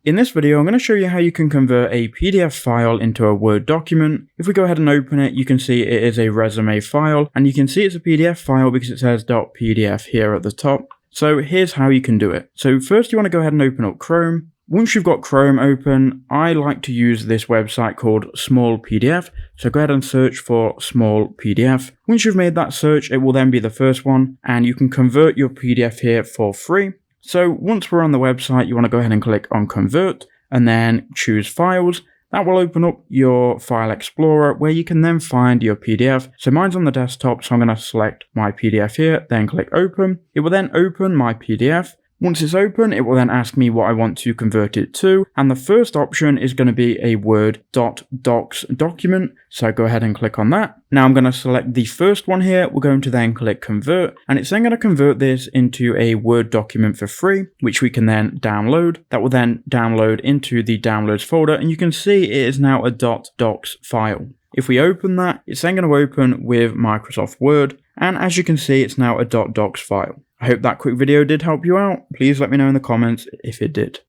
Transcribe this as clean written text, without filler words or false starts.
In this video, I'm going to show you how you can convert a PDF file into a Word document. If we go ahead and open it, you can see it is a resume file, and you can see it's a PDF file because it says .pdf here at the top. So here's how you can do it. So first you want to go ahead and open up Chrome. Once you've got Chrome open, I like to use this website called Small PDF. So go ahead and search for Small PDF. Once you've made that search, it will then be the first one, and you can convert your PDF here for free. So once we're on the website, you want to go ahead and click on Convert and then choose Files. That will open up your File Explorer where you can then find your PDF. So mine's on the desktop, so I'm going to select my PDF here, then click Open. It will then open my PDF. Once it's open, it will then ask me what I want to convert it to, and the first option is going to be a Word.docs document, so go ahead and click on that. Now I'm going to select the first one here, we're going to then click Convert, and it's then going to convert this into a Word document for free, which we can then download. That will then download into the Downloads folder, and you can see it is now a .docs file. If we open that, it's then going to open with Microsoft Word, and as you can see, it's now a .docs file. I hope that quick video did help you out. Please let me know in the comments if it did.